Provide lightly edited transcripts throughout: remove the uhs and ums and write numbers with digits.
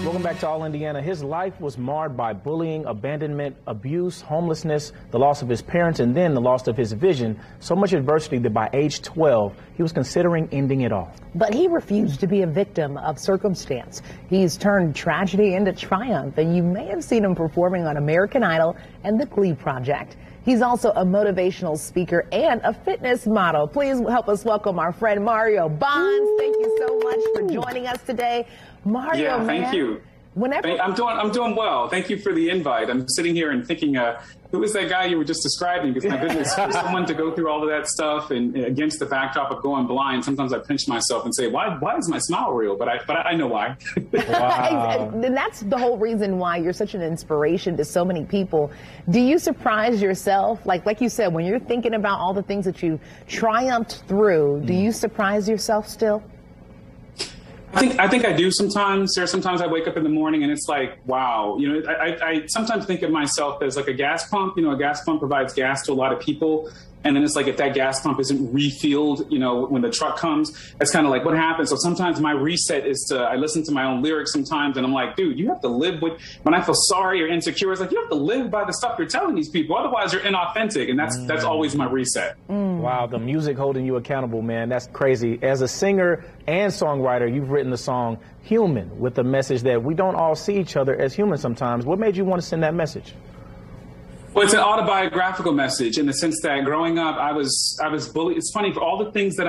Welcome back to All Indiana. His life was marred by bullying, abandonment, abuse, homelessness, the loss of his parents, and then the loss of his vision. So much adversity that by age 12, he was considering ending it all. But he refused to be a victim of circumstance. He's turned tragedy into triumph, and you may have seen him performing on American Idol and the Glee Project. He's also a motivational speaker and a fitness model. Please help us welcome our friend Mario Bonds. Thank you so much for joining us today. Mario, yeah, thank you. I'm doing well. Thank you for the invite. I'm sitting here and thinking, who was that guy you were just describing? Because my goodness, for someone to go through all of that stuff and against the backdrop of going blind, sometimes I pinch myself and say, why is my smile real? But I know why. Wow. And that's the whole reason why you're such an inspiration to so many people. Do you surprise yourself? Like you said, when you're thinking about all the things that you triumphed through, do you surprise yourself still? I think I do sometimes. Sometimes I wake up in the morning and it's like, wow. You know, I sometimes think of myself as like a gas pump. You know, a gas pump provides gas to a lot of people. And then it's like, if that gas pump isn't refilled, you know, when the truck comes, it's kind of like, what happens? So sometimes my reset is I listen to my own lyrics sometimes and I'm like, dude, you have to live with, when I feel sorry or insecure, it's like, you have to live by the stuff you're telling these people. Otherwise you're inauthentic. And that's always my reset. Wow. The music holding you accountable, man. That's crazy. As a singer and songwriter, you've written the song Human with the message that we don't all see each other as humans sometimes. What made you want to send that message? Well, it's an autobiographical message in the sense that growing up, I was bullied. It's funny, for all the things that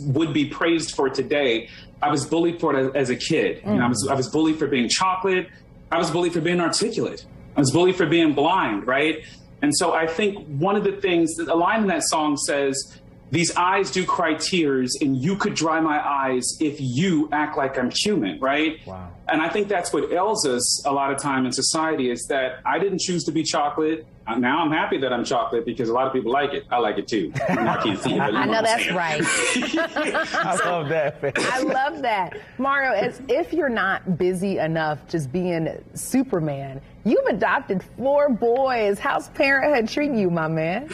would be praised for today, I was bullied for it as a kid. You know, I was bullied for being chocolate. I was bullied for being articulate. I was bullied for being blind, right? And so I think one of the things, a line in that song says, "These eyes do cry tears, and you could dry my eyes if you act like I'm human," right? Wow. And I think that's what ails us a lot of time in society, is that I didn't choose to be chocolate. Now I'm happy that I'm chocolate because a lot of people like it. I like it too. I can't see it, but I know that's right. I love that. Man. I love that. Mario, as if you're not busy enough just being Superman, you've adopted 4 boys. How's parenthood treating you, my man?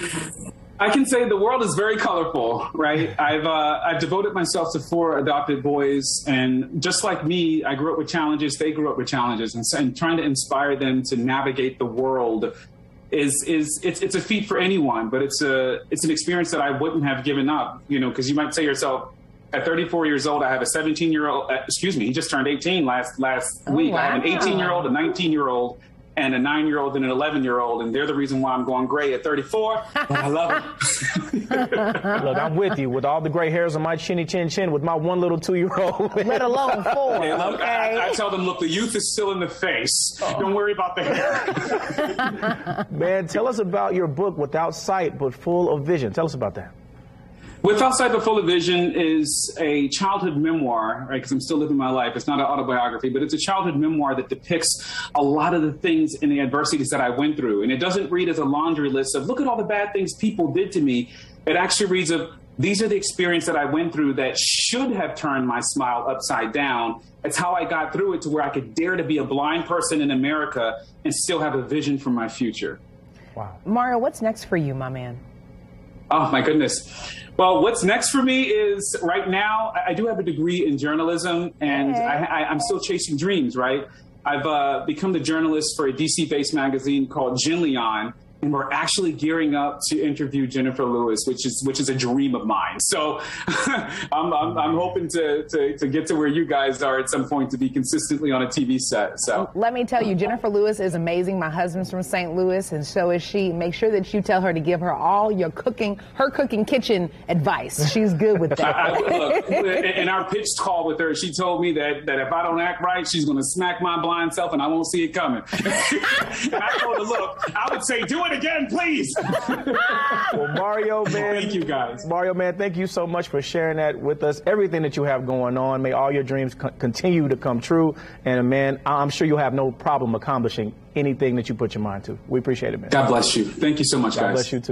I can say the world is very colorful, right? I've devoted myself to 4 adopted boys, and just like me, I grew up with challenges. They grew up with challenges, and trying to inspire them to navigate the world it's a feat for anyone, but it's an experience that I wouldn't have given up, you know, because you might say to yourself, at 34 years old, I have a 17-year-old, he just turned 18 last week. Wow. I have an 18-year-old, a 19-year-old, and a 9-year-old and an 11-year-old, and they're the reason why I'm going gray at 34. But I love them. Look, I'm with you. With all the gray hairs on my chinny chin, with my one little 2-year-old. Let alone 4. Hey, look, okay. I tell them, look, the youth is still in the face. Don't worry about the hair. Man, tell us about your book, Without Sight but Full of Vision. Tell us about that. Without Sight but Full of Vision is a childhood memoir, right? Because I'm still living my life. It's not an autobiography, but it's a childhood memoir that depicts a lot of the things and the adversities that I went through. And it doesn't read as a laundry list of, look at all the bad things people did to me. It actually reads of, these are the experiences that I went through that should have turned my smile upside down. It's how I got through it to where I could dare to be a blind person in America and still have a vision for my future. Wow. Mario, what's next for you, my man? Oh, my goodness. Well, what's next for me is, right now, I do have a degree in journalism, and I'm still chasing dreams, right? I've become the journalist for a DC-based magazine called Jen Leon, and we're actually gearing up to interview Jennifer Lewis, which is a dream of mine. So I'm hoping to get to where you guys are at some point, to be consistently on a TV set. So let me tell you, Jennifer Lewis is amazing. My husband's from St. Louis, and so is she. Make sure that you tell her to give her all your cooking kitchen advice. She's good with that. Look, in our pitch call with her, she told me that if I don't act right, she's going to smack my blind self, and I won't see it coming. And I told her, look, I would say, do it again, please. Well, Mario, man. Thank you, guys. Mario, man, thank you so much for sharing that with us. Everything that you have going on, may all your dreams continue to come true. And, man, I'm sure you'll have no problem accomplishing anything that you put your mind to. We appreciate it, man. God bless you. Thank you so much, guys. God bless you, too.